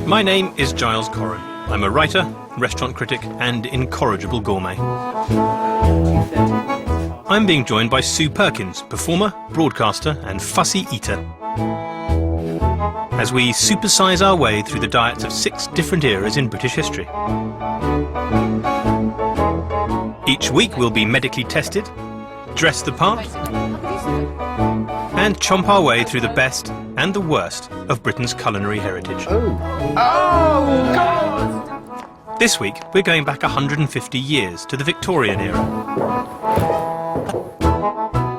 My name is Giles Coren. I'm a writer, restaurant critic and incorrigible gourmet. I'm being joined by Sue Perkins, performer, broadcaster and fussy eater, as we supersize our way through the diets of 6 different eras in British history. Each week we'll be medically tested, dress the part and chomp our way through the best and the worst of Britain's culinary heritage. Oh God! This week we're going back 150 years to the Victorian era.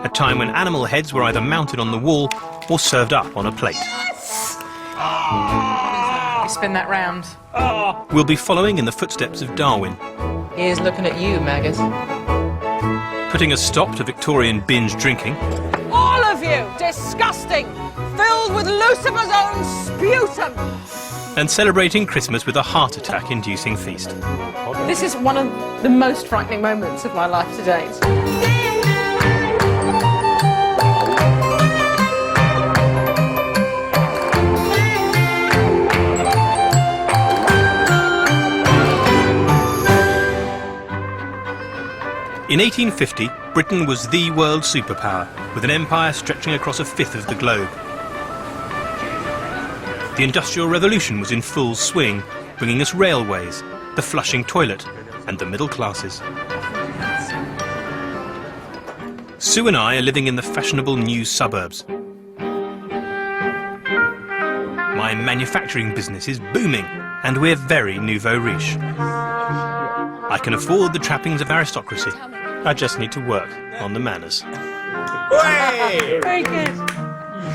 A time when animal heads were either mounted on the wall or served up on a plate. We spin that round. We'll be following in the footsteps of Darwin. Here's looking at you, maggot. Putting a stop to Victorian binge drinking. All of you! Disgusting! Filled with Lucifer's own sputum! And celebrating Christmas with a heart attack-inducing feast. This is one of the most frightening moments of my life to date. In 1850, Britain was the world superpower, with an empire stretching across 1/5 of the globe. The Industrial Revolution was in full swing, bringing us railways, the flushing toilet, and the middle classes. Sue and I are living in the fashionable new suburbs. My manufacturing business is booming, and we're very nouveau riche. I can afford the trappings of aristocracy. I just need to work on the manners. Very good.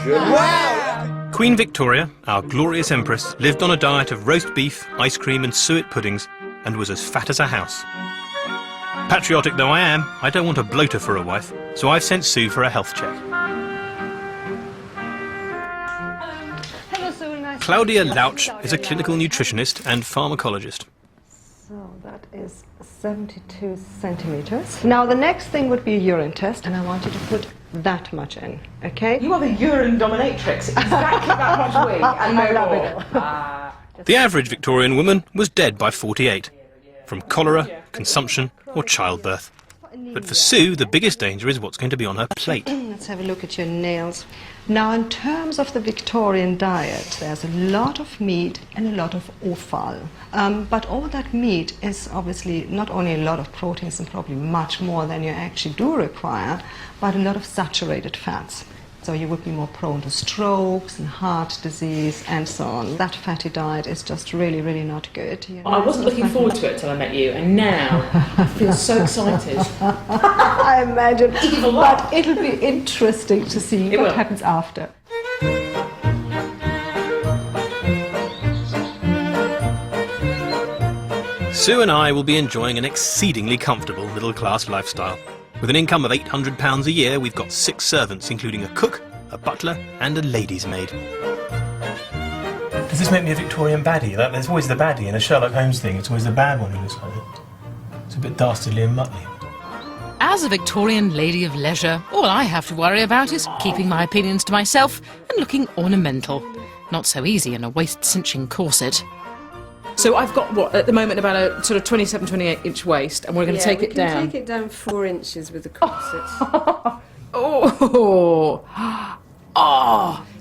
Wow! Queen Victoria, our glorious empress, lived on a diet of roast beef, ice cream and suet puddings, and was as fat as a house. Patriotic though I am, I don't want a bloater for a wife, so I've sent Sue for a health check. Hello, Sue. Nice Claudia Lauch is a clinical nutritionist and pharmacologist. So that is 72 centimeters. Now the next thing would be a urine test, and I want you to put that much in, okay? You are the urine dominatrix. Exactly that much wig and no more. The average Victorian woman was dead by 48, from cholera, consumption or childbirth. But for Sue, the biggest danger is what's going to be on her plate. Let's have a look at your nails. Now, in terms of the Victorian diet, there's a lot of meat and a lot of offal. But all that meat is obviously not only a lot of proteins and probably much more than you actually do require, but a lot of saturated fats. So you would be more prone to strokes and heart disease and so on. That fatty diet is just really, really not good. You know? I wasn't looking forward to it till I met you, and now I feel so excited. I imagine. But it'll be interesting to see what happens after. Sue and I will be enjoying an exceedingly comfortable middle-class lifestyle. With an income of £800 a year, we've got 6 servants, including a cook, a butler and a lady's maid. Does this make me a Victorian baddie? Like, there's always the baddie in a Sherlock Holmes thing. It's always the bad one who looks like it. It's a bit dastardly and muttly. As a Victorian lady of leisure, all I have to worry about is keeping my opinions to myself and looking ornamental. Not so easy in a waist-cinching corset. So I've got, what, at the moment about a sort of 27, 28-inch waist, and we're going to take it down. Yeah, we can take it down 4 inches with the corset. Oh,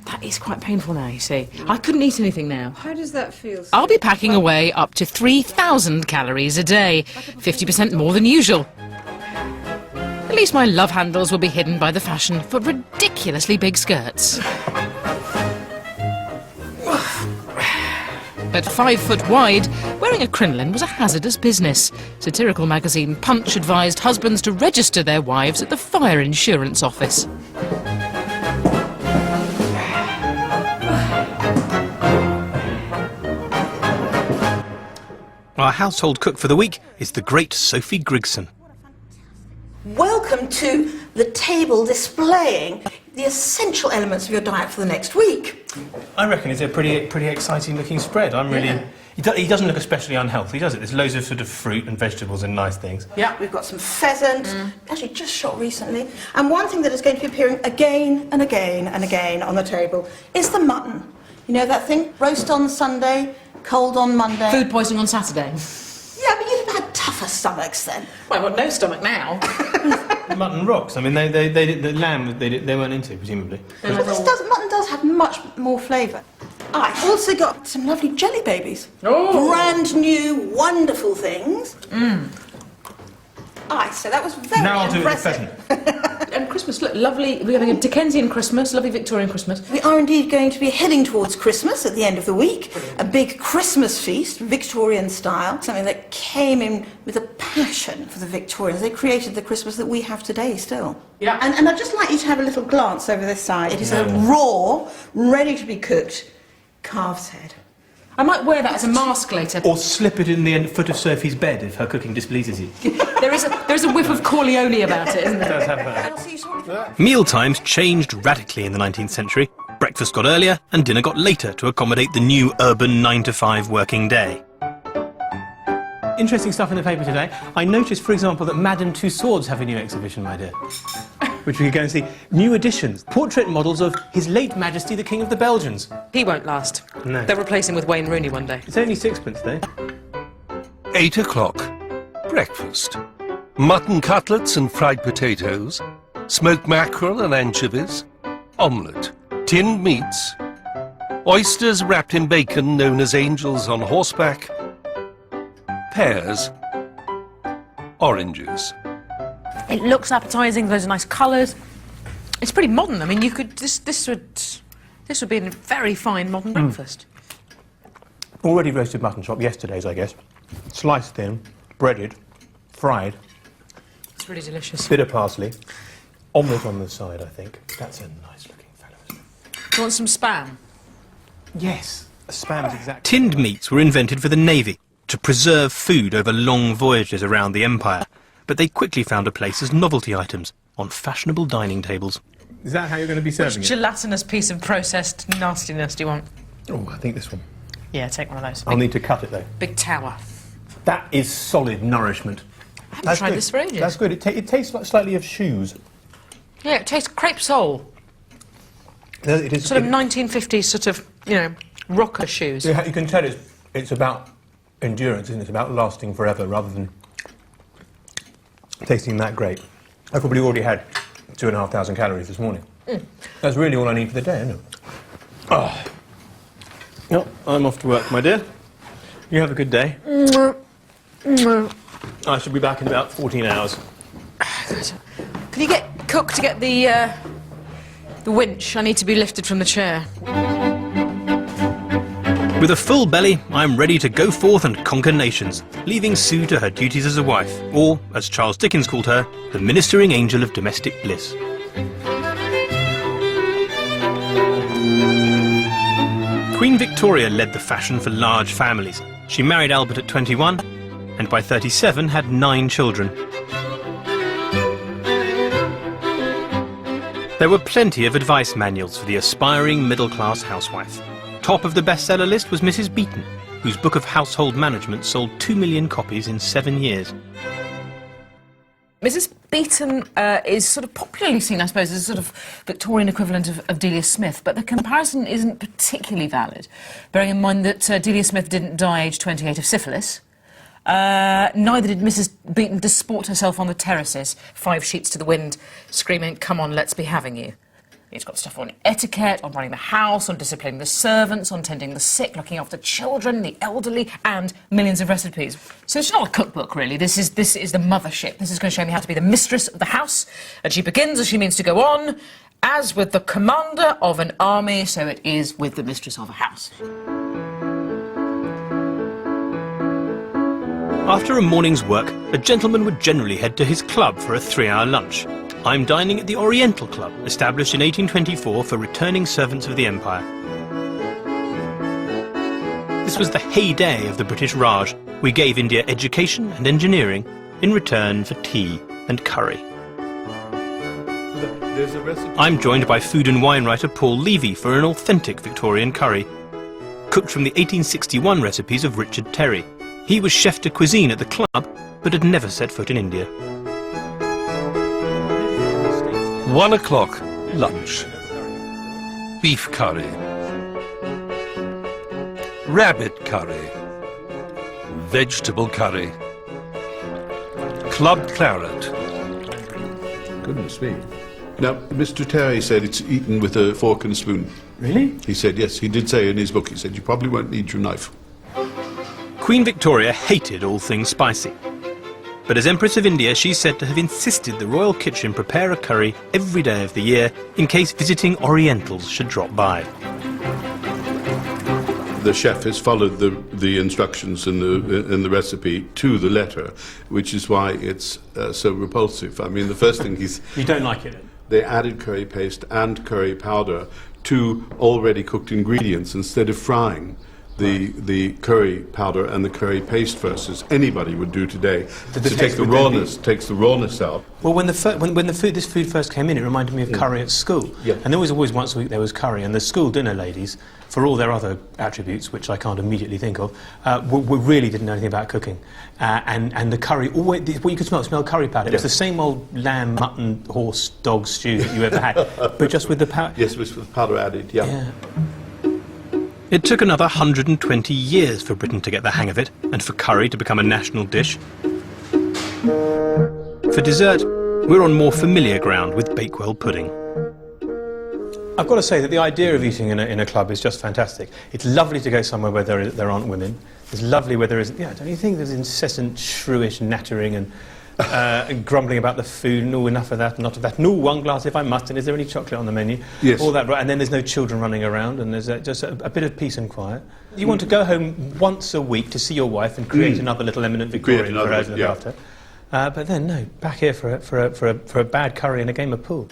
that is quite painful now, you see. I couldn't eat anything now. How does that feel? Sue? I'll be packing away up to 3,000 calories a day, 50% more than usual. At least my love handles will be hidden by the fashion for ridiculously big skirts. But 5 foot wide, wearing a crinoline was a hazardous business. Satirical magazine Punch advised husbands to register their wives at the fire insurance office. Our household cook for the week is the great Sophie Grigson. Welcome to the table displaying the essential elements of your diet for the next week. I reckon it's a pretty exciting looking spread. I'm really... Yeah. He doesn't look especially unhealthy, does it? There's loads of sort of fruit and vegetables and nice things. Yeah, we've got some pheasant, actually just shot recently. And one thing that is going to be appearing again and again and again on the table is the mutton. You know that thing? Roast on Sunday, cold on Monday. Food poisoning on Saturday. Yeah, but you'd have had tougher stomachs then. Well, I've got no stomach now. Mutton rocks. I mean, the lamb they weren't into, presumably. Mutton does have much more flavour. I've also got some lovely jelly babies. Oh. Brand new, wonderful things. So that was very Now I'll do it with impressive. pheasant. And Christmas, look, lovely. We're having a Dickensian Christmas, lovely Victorian Christmas. We are indeed going to be heading towards Christmas at the end of the week. A big Christmas feast, Victorian style. Something that came in with a passion for the Victorians. They created the Christmas that we have today still. Yeah. And I'd just like you to have a little glance over this side. It is a raw, ready to be cooked calf's head. I might wear that as a mask later. Or slip it in the foot of Sophie's bed if her cooking displeases you. There is a whiff of Corleone about it, isn't It there? does have that. I'll see you shortly. Meal times changed radically in the 19th century. Breakfast got earlier and dinner got later to accommodate the new urban 9-to-5 working day. Interesting stuff in the paper today. I noticed, for example, that Madame Tussauds have a new exhibition, my dear, which we could go and see. New editions, portrait models of His late Majesty the King of the Belgians. He won't last. No. They'll replace him with Wayne Rooney one day. It's only sixpence, though. 8 o'clock. Breakfast. Mutton cutlets and fried potatoes, smoked mackerel and anchovies, omelette, tinned meats, oysters wrapped in bacon known as angels on horseback, pears, oranges. It looks appetising. Those are nice colours. It's pretty modern. I mean, you could this would be a very fine modern breakfast. Already roasted mutton chop, yesterday's, I guess. Sliced thin, breaded, fried, It's really delicious. bit of parsley, omelette on the side, I think. That's a nice looking fellow, isn't it? Do you want some spam? Yes, spam's exactly. Tinned meats were invented for the Navy to preserve food over long voyages around the Empire, but they quickly found a place as novelty items on fashionable dining tables. Is that how you're going to be serving Which it? gelatinous piece of processed nastiness do you want? Oh, I think this one. Yeah, take one of those. I'll need to cut it, though. Big tower. That is solid nourishment. I haven't tried good. this for ages. That's good. It tastes like slightly of shoes. Yeah, it tastes crepe sole. It is Sort of 1950s sort of, rocker shoes. You can tell it's about endurance, isn't it? It's about lasting forever rather than tasting that great. I've probably already had 2,500 calories this morning. That's really all I need for the day, isn't it? Oh. Well, I'm off to work, my dear. You have a good day. I should be back in about 14 hours. Can you get Cook to get the winch? I need to be lifted from the chair. With a full belly, I'm ready to go forth and conquer nations, leaving Sue to her duties as a wife, or, as Charles Dickens called her, the ministering angel of domestic bliss. Queen Victoria led the fashion for large families. She married Albert at 21, and by 37 had 9 children. There were plenty of advice manuals for the aspiring middle-class housewife. Top of the bestseller list was Mrs. Beeton, whose book of household management sold 2 million copies in 7 years. Mrs. Beeton is sort of popularly seen, I suppose, as a sort of Victorian equivalent of Delia Smith, but the comparison isn't particularly valid, bearing in mind that Delia Smith didn't die aged 28 of syphilis. Neither did Mrs. Beeton disport herself on the terraces, 5 sheets to the wind, screaming, "Come on, let's be having you." It's got stuff on etiquette, on running the house, on disciplining the servants, on tending the sick, looking after children, the elderly, and millions of recipes. So it's not a cookbook, really. This is the mothership. This is going to show me how to be the mistress of the house. And she begins as she means to go on. As with the commander of an army, so it is with the mistress of a house. After a morning's work, a gentleman would generally head to his club for a 3-hour lunch. I'm dining at the Oriental Club, established in 1824 for returning servants of the Empire. This was the heyday of the British Raj. We gave India education and engineering in return for tea and curry. There's a recipe. I'm joined by food and wine writer Paul Levy for an authentic Victorian curry, cooked from the 1861 recipes of Richard Terry. He was chef de cuisine at the club, but had never set foot in India. 1 o'clock, lunch. Beef curry. rabbit curry, vegetable curry, club claret. Goodness me. Now, Mr. Terry said it's eaten with a fork and a spoon. Really? He said, yes, he did say in his book, he said, you probably won't need your knife. Queen Victoria hated all things spicy. But as Empress of India, she's said to have insisted the royal kitchen prepare a curry every day of the year in case visiting Orientals should drop by. The chef has followed the instructions in the recipe to the letter, which is why it's so repulsive. I mean, the first thing he's... You don't like it? They added curry paste and curry powder to already cooked ingredients instead of frying the curry powder and the curry paste first, as anybody would do today, to take the rawness, takes the rawness out. Well, when this food first came in, it reminded me of curry at school. Yeah. And there was always once a week there was curry, and the school dinner ladies, for all their other attributes, which I can't immediately think of, really didn't know anything about cooking. And the curry, always, what you could smell curry powder. It was the same old lamb, mutton, horse, dog stew that you ever had, but just with the powder. Yes, with powder added, yeah. It took another 120 years for Britain to get the hang of it, and for curry to become a national dish. For dessert, we're on more familiar ground with Bakewell pudding. I've got to say that the idea of eating in a club is just fantastic. It's lovely to go somewhere where there aren't women. It's lovely where there isn't... Yeah, don't you think there's incessant shrewish nattering and grumbling about the food, and enough of that, not of that, one glass if I must, and is there any chocolate on the menu? Yes. All that, and then there's no children running around, and there's just a bit of peace and quiet. You want to go home once a week to see your wife and create another little eminent Victorian for her to look after. But then, no, back here for a bad curry and a game of pool.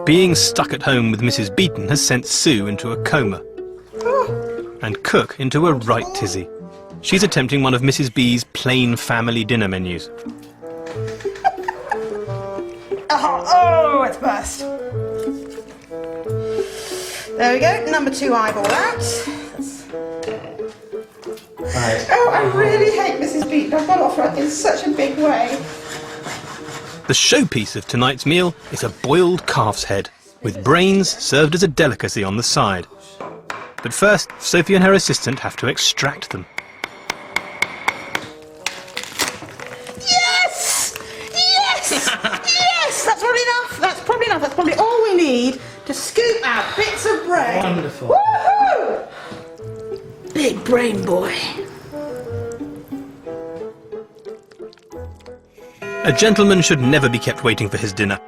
Being stuck at home with Mrs. Beeton has sent Sue into a coma. And Cook into a right tizzy. She's attempting one of Mrs. B's plain family dinner menus. Oh, it's burst. There we go, number 2 eyeball out. Right. Oh, I really hate Mrs. Beaton. I've got off her in such a big way. The showpiece of tonight's meal is a boiled calf's head, with brains served as a delicacy on the side. But first, Sophie and her assistant have to extract them. Yes! Yes! Yes! That's probably enough. That's probably enough. That's probably all we need to scoop out bits of brain. Wonderful. Woohoo! Big brain boy. A gentleman should never be kept waiting for his dinner.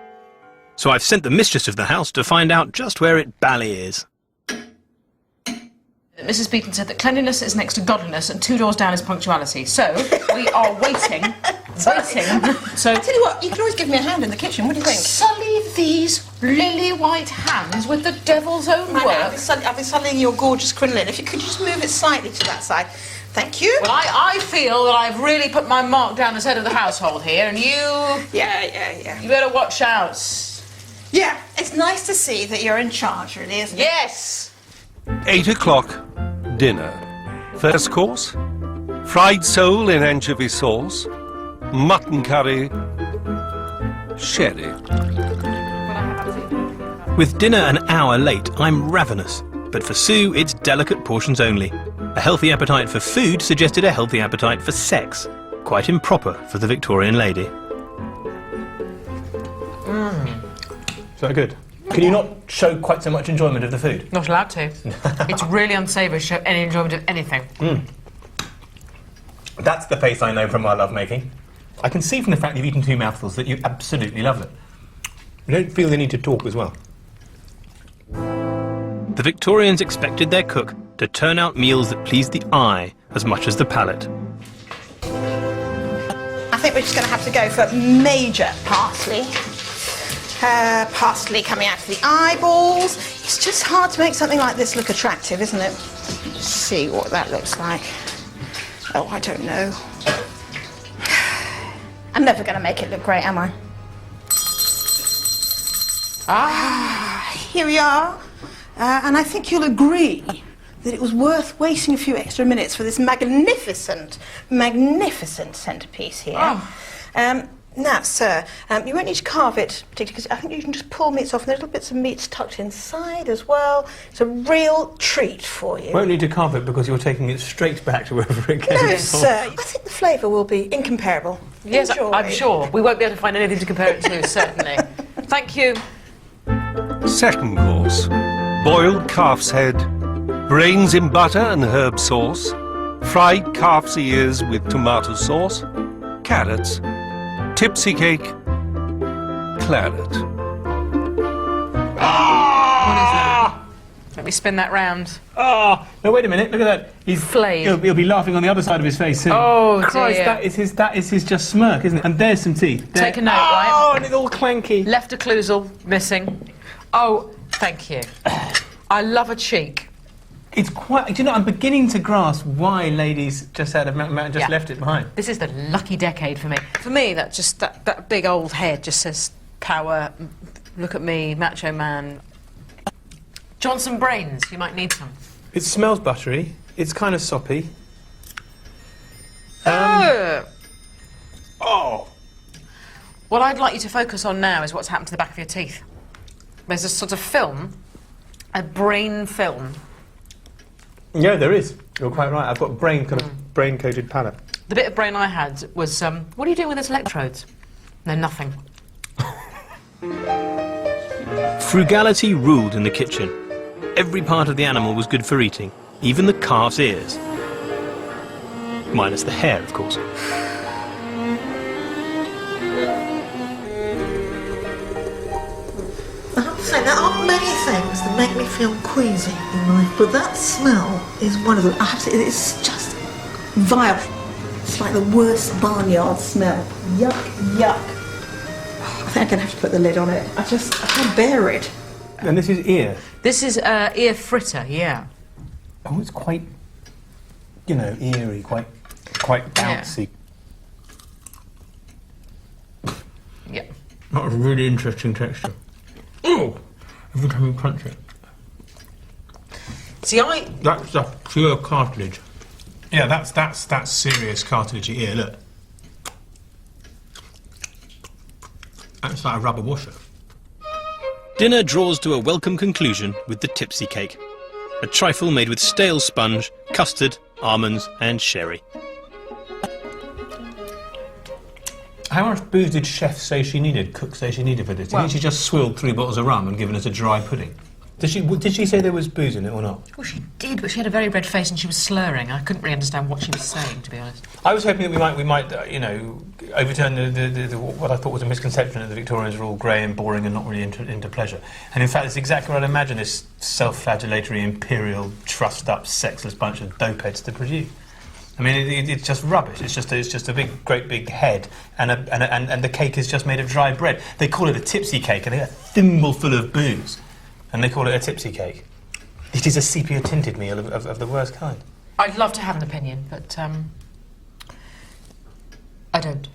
So I've sent the mistress of the house to find out just where it bally is. Mrs. Beeton said that cleanliness is next to godliness and 2 doors down is punctuality. So, we are waiting. So, I tell you what, you can always give me a hand in the kitchen. What do you think? Sully these lily-white hands with the devil's own work. I've been sullying your gorgeous crinoline. If you could just move it slightly to that side. Thank you. Well, I feel that I've really put my mark down as head of the household here, and you... Yeah. You better watch out. Yeah, it's nice to see that you're in charge, really, isn't it? Yes! 8 o'clock, dinner. First course, fried sole in anchovy sauce, mutton curry, sherry. With dinner an hour late, I'm ravenous. But for Sue, it's delicate portions only. A healthy appetite for food suggested a healthy appetite for sex. Quite improper for the Victorian lady. So good. Can you not show quite so much enjoyment of the food? Not allowed to. It's really unsavoury to show any enjoyment of anything. That's the face I know from my lovemaking. I can see from the fact you've eaten 2 mouthfuls that you absolutely love it. You don't feel the need to talk as well. The Victorians expected their cook to turn out meals that pleased the eye as much as the palate. I think we're just going to have to go for major parsley. Parsley coming out of the eyeballs. It's just hard to make something like this look attractive, isn't it? Let's see what that looks like. Oh, I don't know. I'm never going to make it look great, am I? Here we are. And I think you'll agree that it was worth waiting a few extra minutes for this magnificent centrepiece here. Now, sir, you won't need to carve it particularly because I think you can just pull meats off and little bits of meat's tucked inside as well. It's a real treat for you. Won't need to carve it because you're taking it straight back to wherever it came No, from. sir. I think the flavour will be incomparable. Yes, Enjoy. I'm sure. We won't be able to find anything to compare it to, certainly. Thank you. Second course. Boiled calf's head, brains in butter and herb sauce, fried calf's ears with tomato sauce, carrots, tipsy cake, claret. Let me spin that round. Oh, no, wait a minute, look at that. He's Flayed. He'll be laughing on the other side of his face soon. Oh, Christ, dear. that is his just smirk, isn't it? And there's some teeth. There. Take a note, Oh, right? and it's all clanky. Left occlusal missing. Oh, thank you. I love a cheek. It's quite... Do you know, I'm beginning to grasp why ladies just had Yeah. left it behind. This is the lucky decade for me. For me, that big old head just says power, look at me, macho man. Johnson brains, you might need some. It smells buttery. It's kind of soppy. Oh! Oh! What I'd like you to focus on now is what's happened to the back of your teeth. There's a sort of film, a brain film. Yeah, there is. You're quite right. I've got brain-coated palate. The bit of brain I had was, what are you doing with those electrodes? No, nothing. Frugality ruled in the kitchen. Every part of the animal was good for eating, even the calf's ears. Minus the hair, of course. I have to say, there aren't many things that make me feel queasy in life, but that smell is one of them. I have to say, it's just Vile. It's like the worst barnyard smell. Yuck, yuck. I think I'm going to have to put the lid on it. I can't bear it. And this is ear. This is ear fritter, yeah. Oh, it's quite, you know, eerie, quite bouncy. Yeah. Not a really interesting texture. Oh! Every time you crunch it. See, That's the pure cartilage. Yeah, that's serious cartilagey ear, look. That's like a rubber washer. Dinner draws to a welcome conclusion with the tipsy cake. A trifle made with stale sponge, custard, almonds and sherry. How much booze did Chef say she needed, Cook say she needed for this? Do you think she just swilled 3 bottles of rum and given us a dry pudding? Did she say there was booze in it or not? Well, she did, but she had a very red face and she was slurring. I couldn't really understand what she was saying, to be honest. I was hoping that we might, you know, overturn the what I thought was a misconception that the Victorians were all grey and boring and not really into pleasure. And in fact, it's exactly what I imagine this self-flagellatory, imperial, trussed-up, sexless bunch of dopeheads to produce. I mean, it's just rubbish. It's just a great big head, and the cake is just made of dry bread. They call it a tipsy cake, and they got a thimbleful of booze, and they call it a tipsy cake. It is a sepia-tinted meal of the worst kind. I'd love to have an opinion, but I don't.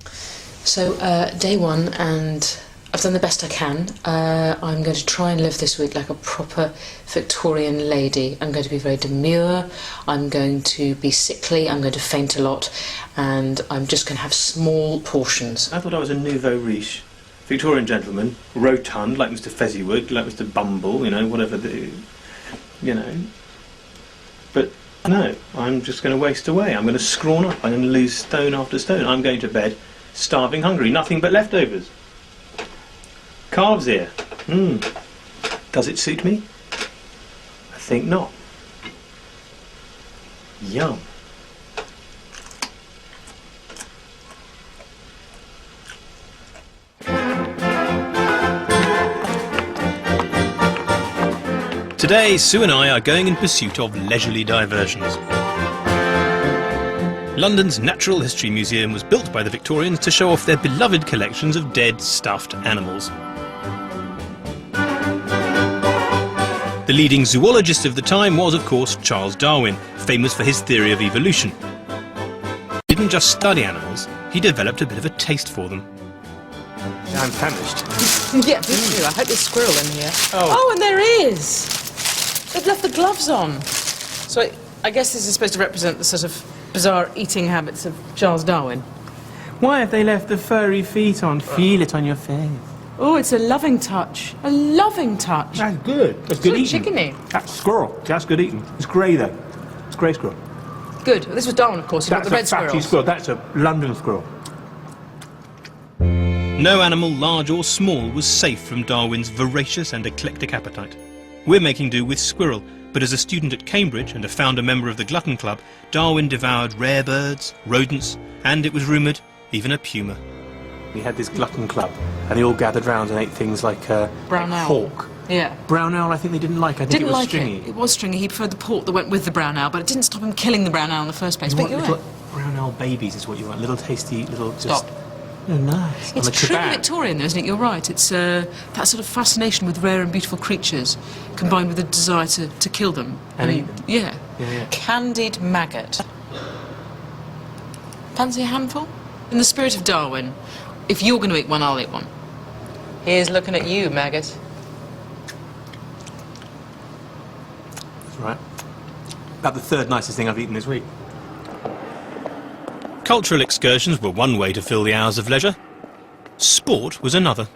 So, day one, and I've done the best I can. I'm going to try and live this week like a proper Victorian lady. I'm going to be very demure, I'm going to be sickly, I'm going to faint a lot, and I'm just going to have small portions. I thought I was a nouveau riche. Victorian gentleman, rotund, like Mr. Fezziwood, like Mr. Bumble, you know, whatever you know. But no, I'm just going to waste away. I'm going to scrawn up. I'm going to lose stone after stone. I'm going to bed starving, hungry, nothing but leftovers. Calf's ear. Does it suit me? I think not. Yum. Today, Sue and I are going in pursuit of leisurely diversions. London's Natural History Museum was built by the Victorians to show off their beloved collections of dead, stuffed animals. The leading zoologist of the time was, of course, Charles Darwin, famous for his theory of evolution. He didn't just study animals, he developed a bit of a taste for them. I'm famished. Yeah, me too. I hope there's a squirrel in here. Oh. And there is! They've left the gloves on. So I guess this is supposed to represent the sort of bizarre eating habits of Charles Darwin. Why have they left the furry feet on? Feel it on your face. Oh, it's a loving touch. A loving touch. That's good. That's good eating. Chickeny. That's squirrel. That's good eating. It's grey, though. It's grey squirrel. Good. This was Darwin, of course. He got That's the red a fatty squirrels. squirrel. That's a London squirrel. No animal, large or small, was safe from Darwin's voracious and eclectic appetite. We're making do with squirrel, but as a student at Cambridge and a founder member of the Glutton Club, Darwin devoured rare birds, rodents, and, it was rumoured, even a puma. We had this Glutton Club, and they all gathered round and ate things like brown owl. hawk. Yeah. Brown owl, I think they didn't like. I think it was stringy. It was stringy. He preferred the pork that went with the brown owl, but it didn't stop him killing the brown owl in the first place. You But want you're little brown owl babies is what you want. Little tasty, little just... Stop. Oh, nice. It's On a truly kebab. Victorian, though, isn't it? You're right. It's that sort of fascination with rare and beautiful creatures, combined with a desire to kill them. And eat them. Yeah. Yeah. Candied maggot. Fancy a handful? In the spirit of Darwin, if you're going to eat one, I'll eat one. Here's looking at you, maggot. That's right. About the third nicest thing I've eaten this week. Cultural excursions were one way to fill the hours of leisure. Sport was another.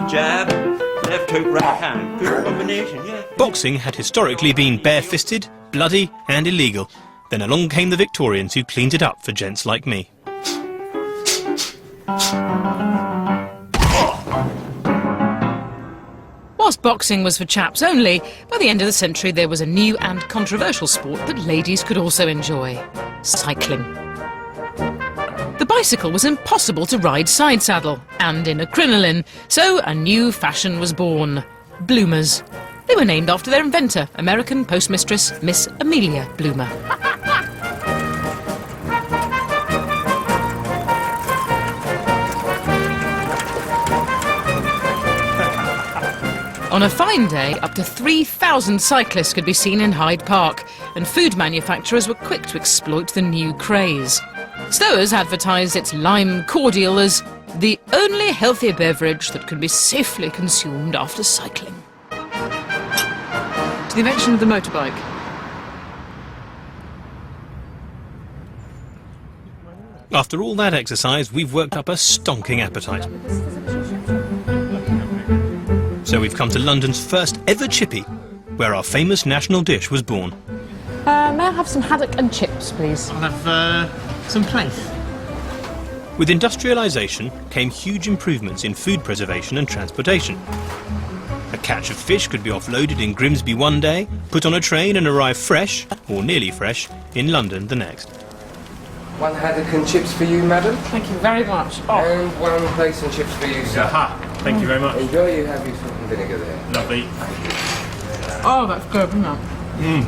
Jab, left hook, right hand. Good combination, yeah. Boxing had historically been bare-fisted, bloody and illegal. Then along came the Victorians who cleaned it up for gents like me. Whilst boxing was for chaps only, by the end of the century there was a new and controversial sport that ladies could also enjoy: cycling. The bicycle was impossible to ride side saddle and in a crinoline, so a new fashion was born: bloomers. They were named after their inventor, American postmistress Miss Amelia Bloomer. On a fine day, up to 3,000 cyclists could be seen in Hyde Park, and food manufacturers were quick to exploit the new craze. Stowers advertised its lime cordial as the only healthy beverage that can be safely consumed after cycling. To the invention of the motorbike. After all that exercise, we've worked up a stonking appetite. So we've come to London's first ever chippy, where our famous national dish was born. May I have some haddock and chips, please? I'll have some plaife. With industrialisation came huge improvements in food preservation and transportation. A catch of fish could be offloaded in Grimsby one day, put on a train and arrive fresh, or nearly fresh, in London the next. One haddock and chips for you, madam. Thank you very much. And one plate and chips for you, sir. Aha, thank you very much. Enjoy, you have your salt and vinegar there. Lovely. Oh, that's good, isn't it?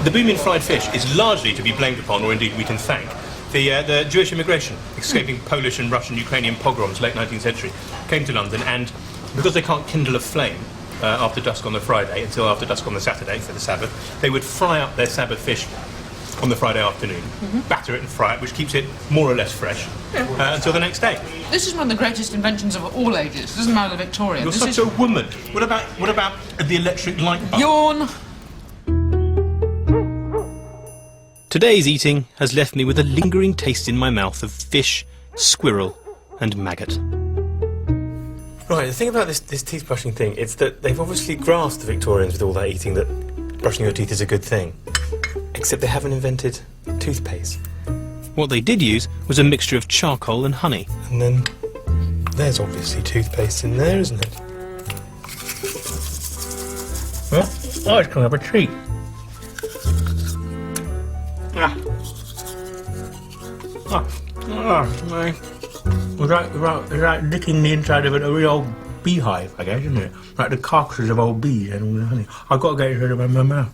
The boom in fried fish is largely to be blamed upon, or indeed we can thank, the Jewish immigration, escaping Polish and Russian Ukrainian pogroms late 19th century, came to London, and because they can't kindle a flame after dusk on the Friday until after dusk on the Saturday for the Sabbath, they would fry up their Sabbath fish on the Friday afternoon, batter it and fry it, which keeps it more or less fresh until the next day. This is one of the greatest inventions of all ages. It doesn't matter the Victorian. You're This such is a woman. What about the electric light bulb? Yawn. Today's eating has left me with a lingering taste in my mouth of fish, squirrel and maggot. Right, the thing about this teeth brushing thing is that they've obviously grasped the Victorians with all that eating that brushing your teeth is a good thing. Except they haven't invented toothpaste. What they did use was a mixture of charcoal and honey. And then there's obviously toothpaste in there, isn't it? Well, oh, it's coming up a treat. It's like licking the inside of a real old beehive, I guess, isn't it? Like the carcasses of old bees and all the honey. I've got to get it rid of my mouth.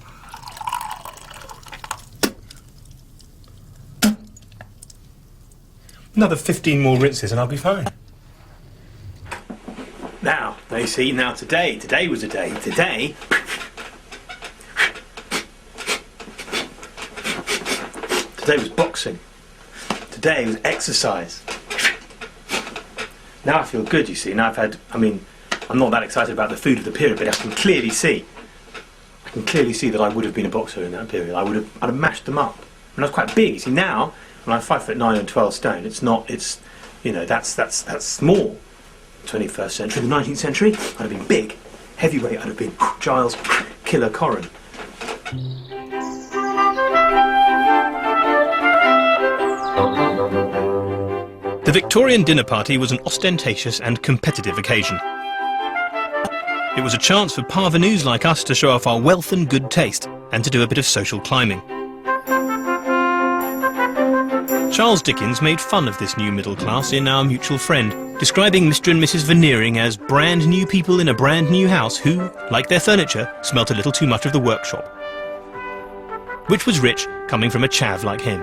Another 15 more rinses and I'll be fine. Now, they see, today was a day. Today was boxing. Today was exercise. Now I feel good, you see. Now I'm not that excited about the food of the period, but I can clearly see that I would have been a boxer in that period. I'd have mashed them up. when I was quite big. You see, now, when I'm 5'9" and 12 stone, it's not, it's, you know, that's small. 21st century, the 19th century, I'd have been big. Heavyweight, I'd have been Giles Killer Coren. The Victorian dinner party was an ostentatious and competitive occasion. It was a chance for parvenus like us to show off our wealth and good taste, and to do a bit of social climbing. Charles Dickens made fun of this new middle class in Our Mutual Friend, describing Mr. and Mrs. Veneering as brand new people in a brand new house who, like their furniture, smelt a little too much of the workshop. Which was rich, coming from a chav like him.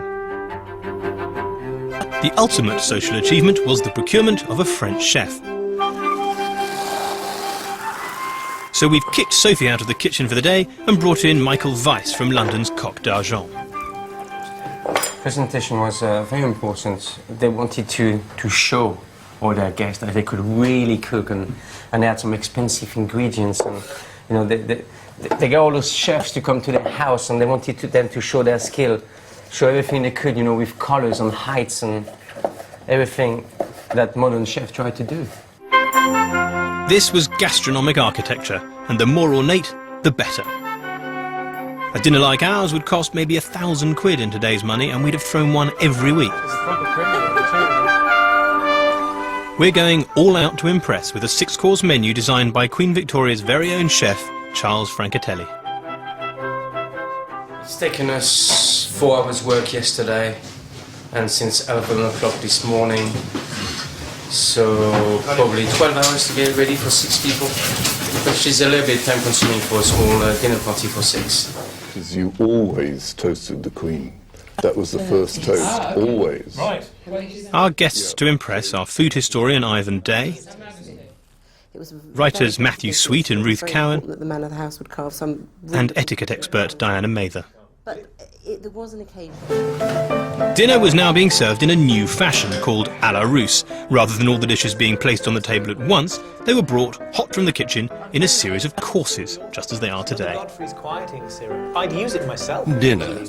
The ultimate social achievement was the procurement of a French chef. So we've kicked Sophie out of the kitchen for the day and brought in Michael Weiss from London's Coq d'Argent. Presentation was very important. They wanted to show all their guests that they could really cook, and they had some expensive ingredients, and you know they got all those chefs to come to their house, and they wanted them to show their skill, show everything they could, you know, with colours and heights and everything that modern chefs try to do. This was gastronomic architecture, and the more ornate, the better. A dinner like ours would cost maybe £1,000 in today's money, and we'd have thrown one every week. We're going all out to impress with a 6-course menu designed by Queen Victoria's very own chef, Charles Francatelli. It's taken us 4 hours work yesterday, and since 11 o'clock this morning, so probably 12 hours to get ready for 6 people, which is a little bit time consuming for a small dinner party for 6. Because you always toasted the Queen. That was the first toast, always. Right. Our guests to impress are food historian Ivan Day, writers Matthew Sweet and Ruth Cowan, that the man of the house would carve some and etiquette expert Diana Mather. But there was an occasion. Dinner was now being served in a new fashion called à la Russe. Rather than all the dishes being placed on the table at once, they were brought hot from the kitchen in a series of courses, just as they are today. Godfrey's quieting syrup. I'd use it myself. Dinner.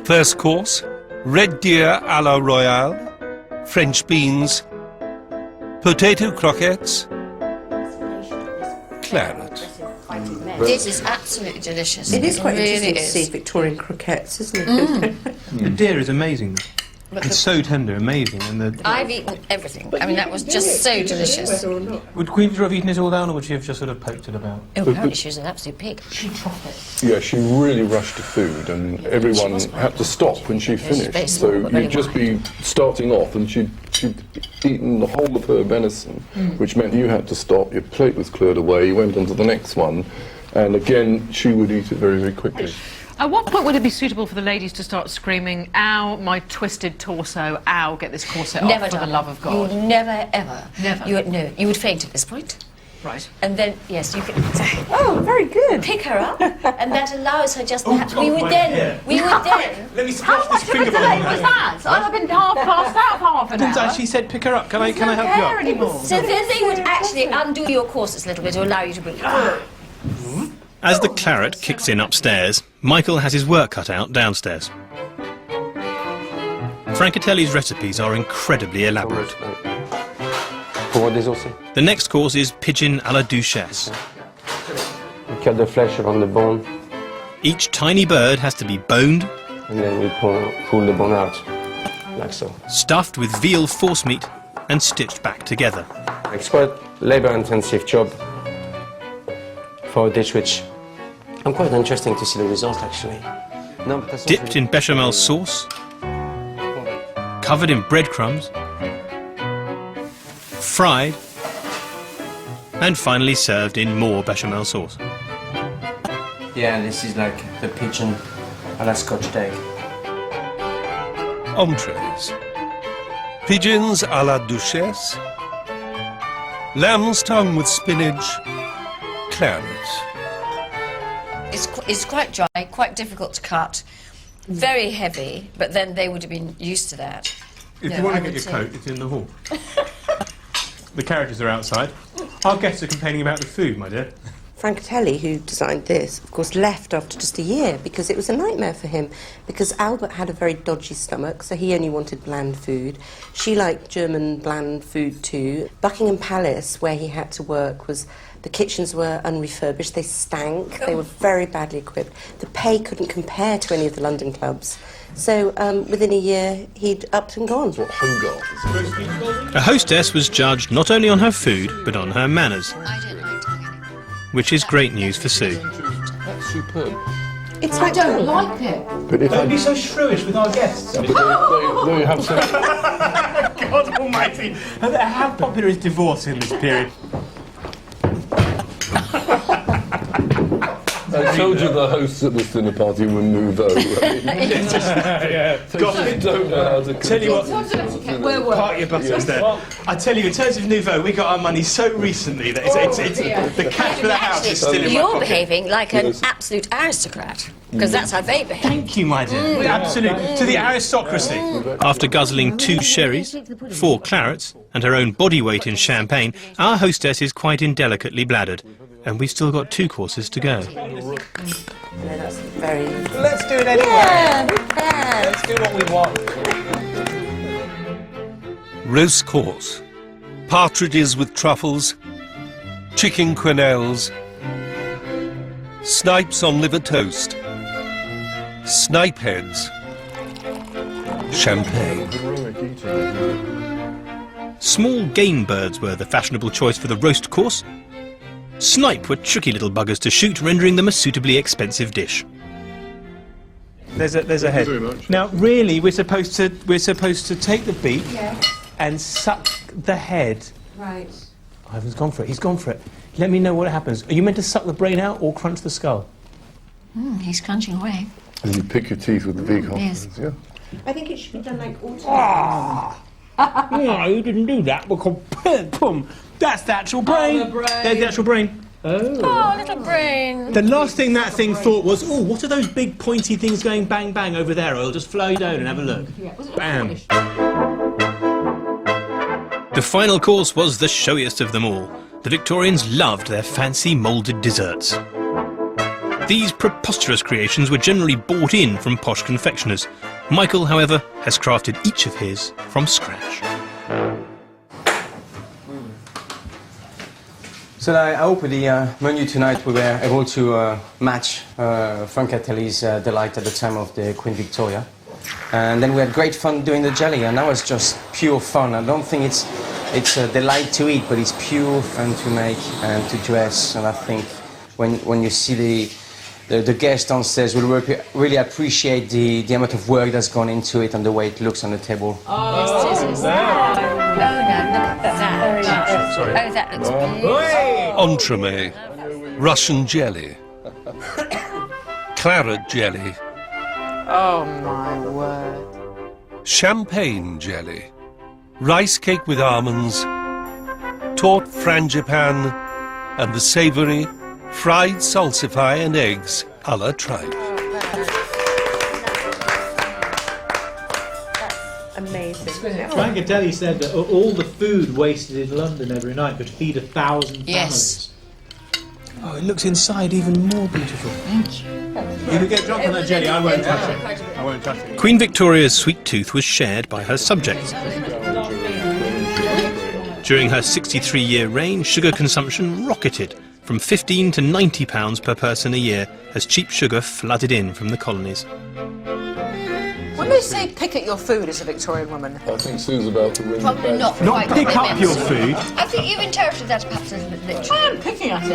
First course, red deer à la royale, French beans, potato croquettes, claret. This is absolutely delicious. It is quite really interesting to is. see Victorian croquettes, isn't it? The deer is amazing. But It's so tender, amazing. And I've eaten everything. I mean, that was just so delicious. would Queen Victoria have eaten it all down, or would she have just sort of poked it about? Oh, apparently she was an absolute pig. Yeah, she really rushed the food, and everyone had to stop when she finished. very So small, but very you'd just be starting off, and she'd eaten the whole of her venison, which meant you had to stop, your plate was cleared away, you went on to the next one, and again, she would eat it very, very quickly. At what point would it be suitable for the ladies to start screaming, ow, my twisted torso, ow, get this corset Never off for done. the love of God? You never, ever. Never? No, you would faint at this point. Right. And then, yes, you could Oh, very good. pick her up, and that allows her just to have... We would then... Let me splash How much of a delay was that? I'd have been half past out half an hour. She said pick her up. Can I help you up? Anymore. So then they would actually undo your corsets a little bit to allow you to bring... As the claret kicks in upstairs, Michael has his work cut out downstairs. Francatelli's recipes are incredibly elaborate. Pour des aussi. The next course is pigeon à la duchesse. We cut the flesh around the bone, Each tiny bird has to be boned, and then we pull the bone out, like so. stuffed with veal forcemeat and stitched back together. It's quite labour-intensive job for a dish which I'm quite interesting to see the result, actually. No, but that's not Dipped in bechamel sauce, covered in breadcrumbs, fried, and finally served in more bechamel sauce. Yeah, this is like the pigeon à la Scotch egg. Entrees. Pigeons à la duchesse, lamb's tongue with spinach, claret. It's quite dry, quite difficult to cut, very heavy, but then they would have been used to that. If No, you want I to get would your say- coat, it's in the hall. The carriages are outside. Our guests are complaining about the food, my dear. Francatelli, who designed this, of course, left after just a year because it was a nightmare for him, because Albert had a very dodgy stomach, so he only wanted bland food. She liked German bland food too. Buckingham Palace, where he had to work, the kitchens were unrefurbished, they stank, they were very badly equipped. The pay couldn't compare to any of the London clubs. So within a year, he'd upped and gone. A hostess was judged not only on her food, but on her manners. Which is great news for Sue. That's superb. I don't like it. But if Don't be so shrewish with our guests. But they have some... God almighty. How popular is divorce in this period? I told you the hosts at this dinner party were nouveau. They don't know how to Tell you what, Park your buttons there. I tell you, in terms of nouveau, we got our money so recently that it's the cash for the house is still in my You're pocket. behaving like an absolute aristocrat, because that's how they behave. Thank you, my dear. Absolutely. To the aristocracy. After guzzling 2 sherries, 4 clarets, and her own body weight in champagne, our hostess is quite indelicately bladdered. And we've still got 2 courses to go. That's very... Let's do it anyway. Yeah, we can. Let's do what we want. Roast course. Partridges with truffles. Chicken quenelles. Snipes on liver toast. Snipe heads. Champagne. Small game birds were the fashionable choice for the roast course. Snipe were tricky little buggers to shoot, rendering them a suitably expensive dish. There's a head. Thank you very much. Now, really, we're supposed to take the beak and suck the head. Right. Ivan's gone for it. He's gone for it. Let me know what happens. Are you meant to suck the brain out or crunch the skull? He's crunching away. And you pick your teeth with the beak Yes. afterwards, yeah? I think it should be done like No, you didn't do that because boom, that's the actual brain. There's the actual brain. Oh, little brain. The last thing that thing thought was, oh, what are those big pointy things going bang bang over there? I'll just fly down and have a look. Bam. The final course was the showiest of them all. The Victorians loved their fancy moulded desserts. These preposterous creations were generally bought in from posh confectioners. Michael, however, has crafted each of his from scratch. So I hope with the menu tonight we were able to match Francatelli's delight at the time of the Queen Victoria. And then we had great fun doing the jelly, and that was just pure fun. I don't think it's a delight to eat, but it's pure fun to make and to dress. And I think when you see the guests downstairs will really appreciate the amount of work that's gone into it and the way it looks on the table. Oh, that looks beautiful. Entremet. Russian jelly. Claret jelly. Oh, my word. Champagne jelly. Rice cake with almonds. Taut frangipane. And the savoury fried salsify and eggs a la tripe. Amazing. Francatelli said that all the food wasted in London every night could feed 1,000 families. Yes. Oh, it looks inside even more beautiful. Thank you. You can get drunk on that jelly, I won't touch it. I won't touch it. Queen Victoria's sweet tooth was shared by her subjects. During her 63-year reign, sugar consumption rocketed from £15 to £90 per person a year as cheap sugar flooded in from the colonies. When they say pick at your food as a Victorian woman, I think Sue's about to win. Probably not Not quite pick what they up meant. your food. I think you've interpreted that perhaps a little bit literally. I am picking at it.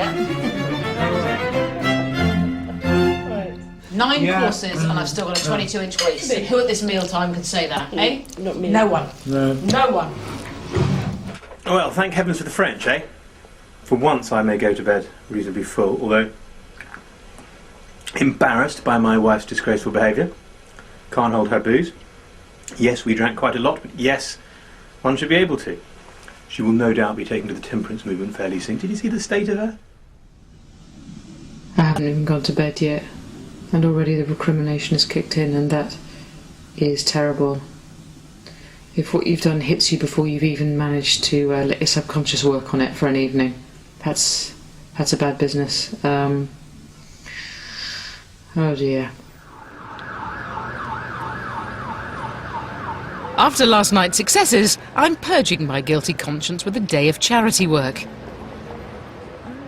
9 courses and I've still got a 22-inch waist. Who at this mealtime can say that, eh? Not me. No one. No one. Well, thank heavens for the French, eh? For once I may go to bed reasonably full, although embarrassed by my wife's disgraceful behaviour. Can't hold her booze. Yes, we drank quite a lot, but yes, one should be able to. She will no doubt be taken to the temperance movement fairly soon. Did you see the state of her? I haven't even gone to bed yet, and already the recrimination has kicked in, and that is terrible. If what you've done hits you before you've even managed to let your subconscious work on it for an evening, that's That's a bad business. Oh dear. After last night's successes, I'm purging my guilty conscience with a day of charity work.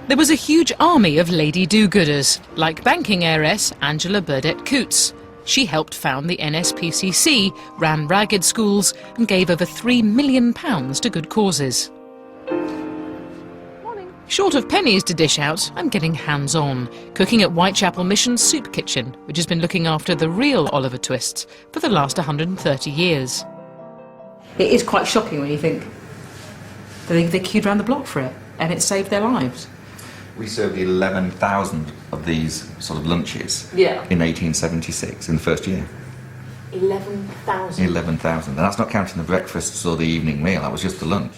There was a huge army of lady do-gooders, like banking heiress Angela Burdett Coutts. She helped found the NSPCC, ran ragged schools and gave over £3 million to good causes. Short of pennies to dish out, I'm getting hands-on, cooking at Whitechapel Mission's soup kitchen, which has been looking after the real Oliver Twists for the last 130 years. It is quite shocking when you think they queued around the block for it, and it saved their lives. We served 11,000 of these sort of lunches Yeah. in 1876, in the first year. 11,000? 11,000, and that's not counting the breakfasts or the evening meal, that was just the lunch.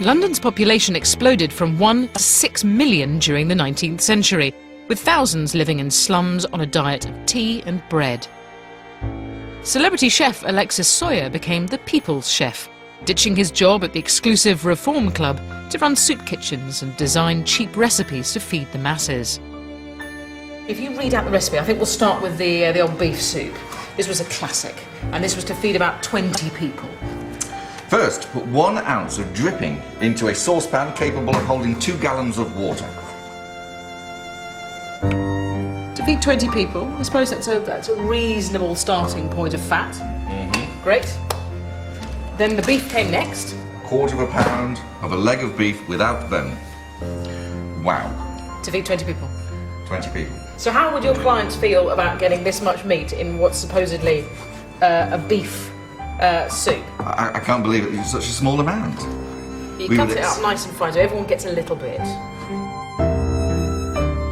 London's population exploded from 1 to 6 million during the 19th century, with thousands living in slums on a diet of tea and bread. Celebrity chef Alexis Soyer became the people's chef, ditching his job at the exclusive Reform Club to run soup kitchens and design cheap recipes to feed the masses. If you read out the recipe, I think we'll start with the old beef soup. This was a classic, and this was to feed about 20 people. First, put 1 ounce of dripping into a saucepan capable of holding 2 gallons of water. To feed 20 people, I suppose that's a reasonable starting point of fat. Mm-hmm. Great. Then the beef came next. 1/4 pound of a leg of beef without bone. Wow. To feed 20 people. 20 people. So how would your clients feel about getting this much meat in what's supposedly a beef soup? I can't believe it was such a small amount. You cut it up nice and fine so everyone gets a little bit.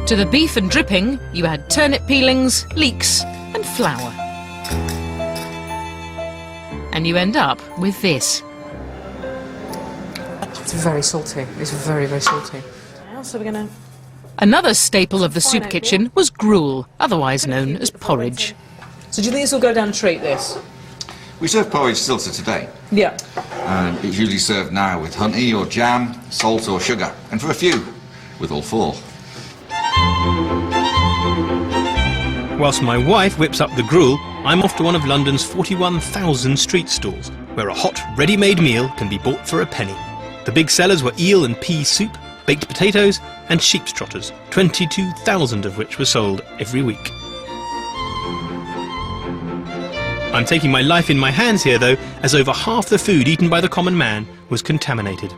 To the beef and dripping, you add turnip peelings, leeks and flour. And you end up with this. It's very salty. It's very, very salty. What else are we going to... Another staple of the soup kitchen was gruel, otherwise known as porridge. So do you think this will go down a treat, this? We serve porridge still to today. Yeah. And it's usually served now with honey or jam, salt or sugar, and for a few, with all 4. Whilst my wife whips up the gruel, I'm off to one of London's 41,000 street stalls, where a hot, ready-made meal can be bought for a penny. The big sellers were eel and pea soup, baked potatoes and sheep's trotters, 22,000 of which were sold every week. I'm taking my life in my hands here, though, as over half the food eaten by the common man was contaminated.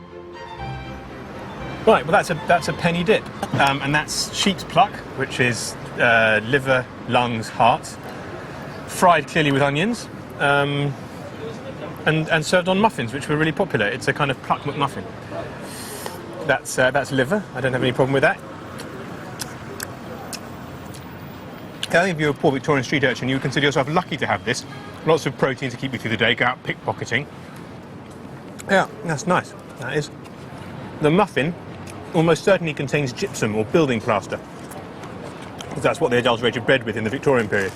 Right, well that's a penny dip, and that's sheep's pluck, which is liver, lungs, heart, fried clearly with onions, and served on muffins, which were really popular. It's a kind of pluck McMuffin. That's liver. I don't have any problem with that. I think if you're a poor Victorian street urchin, you would consider yourself lucky to have this. Lots of protein to keep you through the day, go out pickpocketing. Yeah, that's nice, that is. The muffin almost certainly contains gypsum or building plaster, because that's what they adulterated bread with in the Victorian period.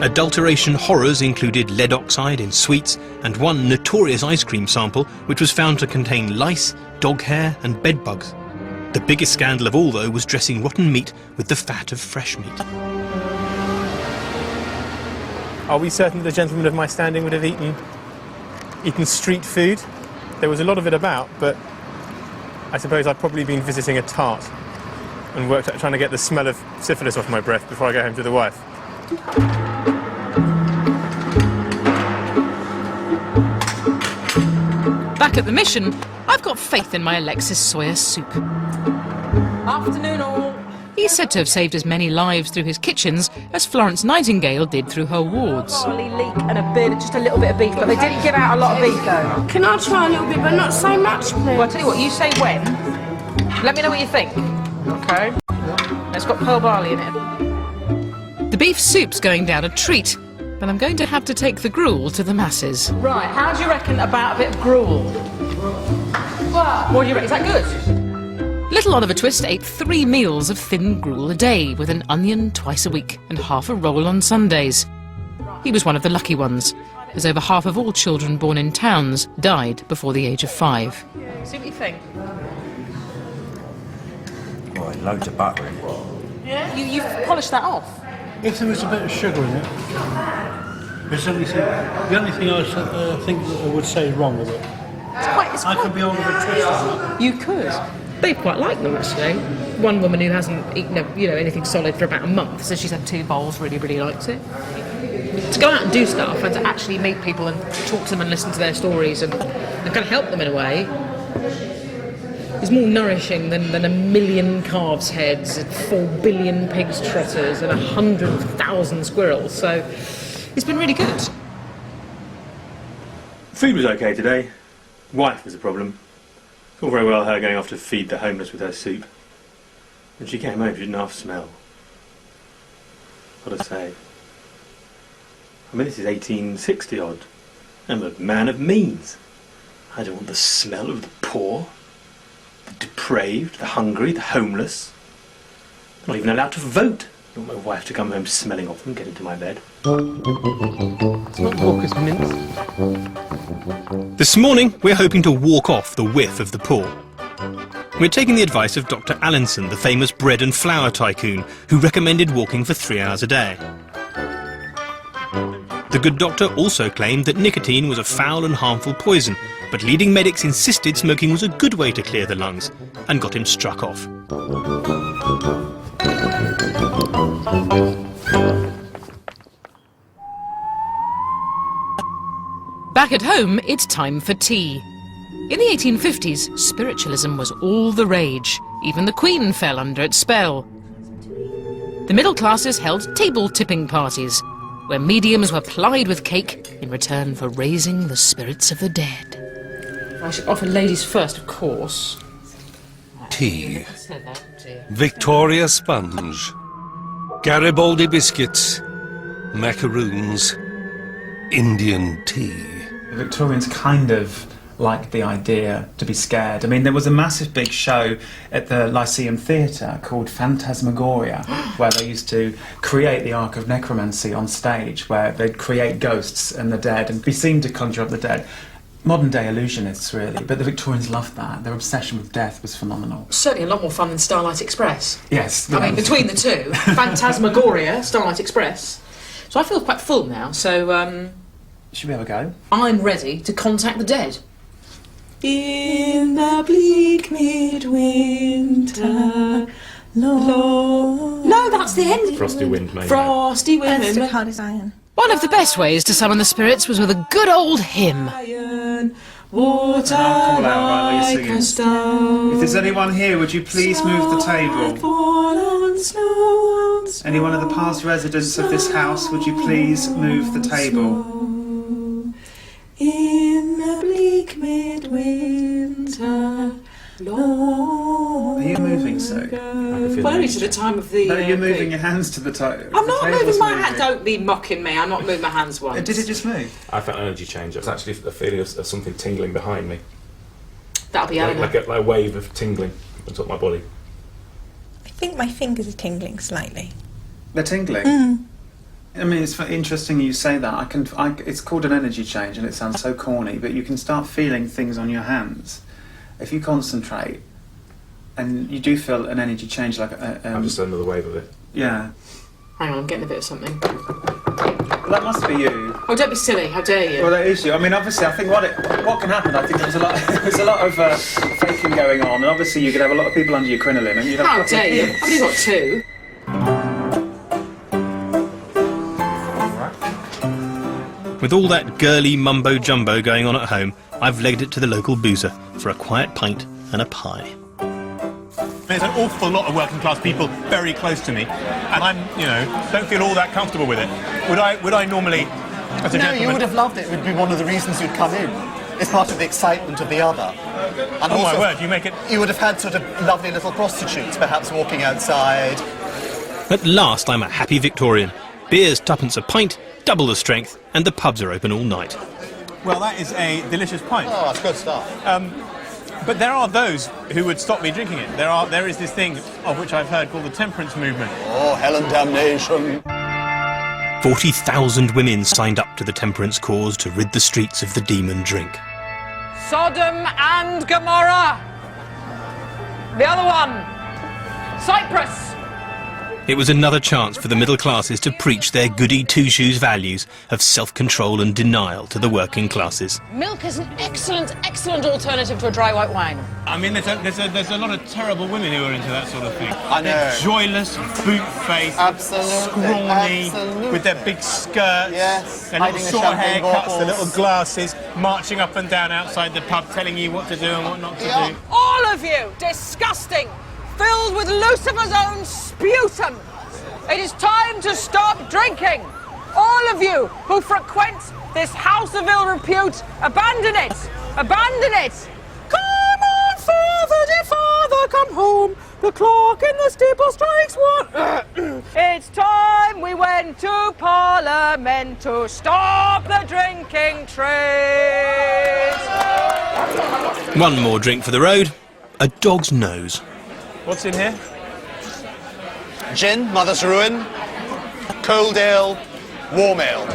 Adulteration horrors included lead oxide in sweets and one notorious ice cream sample which was found to contain lice, dog hair and bed bugs. The biggest scandal of all, though, was dressing rotten meat with the fat of fresh meat. Are we certain that the gentleman of my standing would have eaten street food? There was a lot of it about, but I suppose I've probably been visiting a tart and worked out trying to get the smell of syphilis off my breath before I go home to the wife. Back at the mission, I've got faith in my Alexis Soyer soup. Afternoon all. He's said to have saved as many lives through his kitchens as Florence Nightingale did through her wards. Barley, leek and just a little bit of beef, but they didn't give out a lot of beef though. Can I try a little bit, but not so much, please? Well, I'll tell you what, you say when. Let me know what you think. Okay. It's got pearl barley in it. The beef soup's going down a treat, but I'm going to have to take the gruel to the masses. Right, how do you reckon about a bit of gruel? What do you reckon? Is that good? Little Oliver Twist ate 3 meals of thin gruel a day, with an onion twice a week and half a roll on Sundays. He was one of the lucky ones, as over half of all children born in towns died before the age of 5. See what you think. Oh, and loads of butter in it. Yeah? You've polished that off? If there was a bit of sugar in it, it's the only thing I think that I would say is wrong with it. I could be on a bit twisted. You could. They quite like them, actually. One woman who hasn't eaten anything solid for about a month, so she's had 2 bowls, really likes it. To go out and do stuff and to actually meet people and talk to them and listen to their stories and kind of help them in a way is more nourishing than 1 million calves' heads and 4 billion pigs' trotters and 100,000 squirrels. So it's been really good. Food was okay today. Wife was a problem. It's all very well her going off to feed the homeless with her soup. When she came home, she didn't half smell. What to say? I mean, this is 1860 odd. I'm a man of means. I don't want the smell of the poor, the depraved, the hungry, the homeless. I'm not even allowed to vote. I want my wife to come home smelling of them and get into my bed. It's not Walker's mince. This morning, we're hoping to walk off the whiff of the poor. We're taking the advice of Dr. Allinson, the famous bread and flour tycoon, who recommended walking for 3 hours a day. The good doctor also claimed that nicotine was a foul and harmful poison, but leading medics insisted smoking was a good way to clear the lungs, and got him struck off. Back at home, it's time for tea. In the 1850s, spiritualism was all the rage. Even the Queen fell under its spell. The middle classes held table-tipping parties, where mediums were plied with cake in return for raising the spirits of the dead. I should offer ladies first, of course. Tea. Victoria sponge. Garibaldi biscuits. Macaroons. Indian tea. The Victorians kind of liked the idea to be scared. I mean, there was a massive big show at the Lyceum Theatre called Phantasmagoria, where they used to create the Ark of Necromancy on stage, where they'd create ghosts and the dead and be seen to conjure up the dead. Modern day illusionists, really, but the Victorians loved that. Their obsession with death was phenomenal. Certainly a lot more fun than Starlight Express. Yes. I mean, between the two, Phantasmagoria, Starlight Express. So I feel quite full now, so should we have a go? I'm ready to contact the dead. In the bleak midwinter, No, that's the end. Frosty wind, maybe. Frosty wind. That's the hard as iron. One of the best ways to summon the spirits was with a good old hymn. Water Call out right where you're singing. If there's anyone here, would you please move the table? Anyone of the past residents of this house, would you please move the table? In the bleak midwinter, Are you moving, Sue? Well, only to the time of the... No, you're moving your hands to the table. I'm not moving my hand. Don't be mocking me. I'm not moving my hands once. Did it just move? I felt an energy change. It was actually a feeling of something tingling behind me. That'll be like a wave of tingling on top of my body. I think my fingers are tingling slightly. They're tingling? I mean, it's interesting you say that. It's called an energy change, and it sounds so corny, but you can start feeling things on your hands. If you concentrate, and you do feel an energy change, like I'm just another wave of it. Yeah. Hang on, I'm getting a bit of something. Well, that must be you. Oh, don't be silly. How dare you? Well, that is you. I mean, obviously, I think what can happen, I think there's a lot of faking going on, and obviously you could have a lot of people under your crinoline, and you'd have... How dare you? I've only got 2. With all that girly mumbo-jumbo going on at home, I've legged it to the local boozer for a quiet pint and a pie. There's an awful lot of working class people very close to me, and I'm, don't feel all that comfortable with it. Would I normally, as a gentleman... you would have loved it. It would be one of the reasons you'd come in. It's part of the excitement of the other. And oh, also, my word, you make it... You would have had sort of lovely little prostitutes, perhaps walking outside. At last, I'm a happy Victorian. Beer's 2p a pint, double the strength, and the pubs are open all night. Well, that is a delicious pint. Oh, that's good stuff. But there are those who would stop me drinking it. There is this thing of which I've heard called the temperance movement. Oh, hell and damnation. 40,000 women signed up to the temperance cause to rid the streets of the demon drink. Sodom and Gomorrah. The other one. Cyprus! It was another chance for the middle classes to preach their goody two-shoes values of self-control and denial to the working classes. Milk is an excellent, excellent alternative to a dry white wine. I mean, there's a lot of terrible women who are into that sort of thing. I know. They're joyless, boot-faced, scrawny, with their big skirts, their little short haircuts, their little glasses, marching up and down outside the pub, telling you what to do and what not to do. All of you, disgusting, filled with Lucifer's own sputum. It is time to stop drinking. All of you who frequent this house of ill repute, abandon it. Abandon it. Come on, father, dear father, come home. The clock in the steeple strikes one. It's time we went to Parliament to stop the drinking trade. One more drink for the road, a dog's nose. What's in here? Gin, Mother's Ruin, cold ale, warm ale.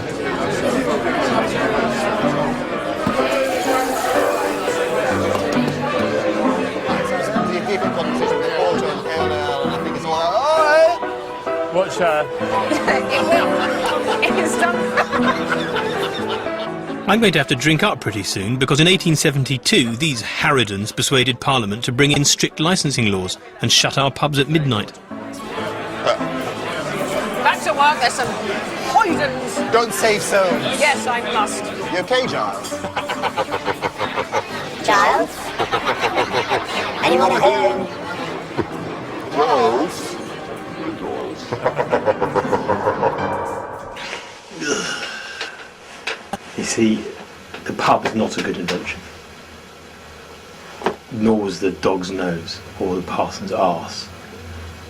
You keep it competition with porter and pale ale, and I think it's all right. Watch It is done. I'm going to have to drink up pretty soon because in 1872 these harridans persuaded Parliament to bring in strict licensing laws and shut our pubs at midnight. Back to work, there's some poisons. Don't save souls. Yes, I must. You okay, Giles? Giles? Anyone at home? You see, the pub is not a good invention. Nor was the dog's nose, or the parson's arse,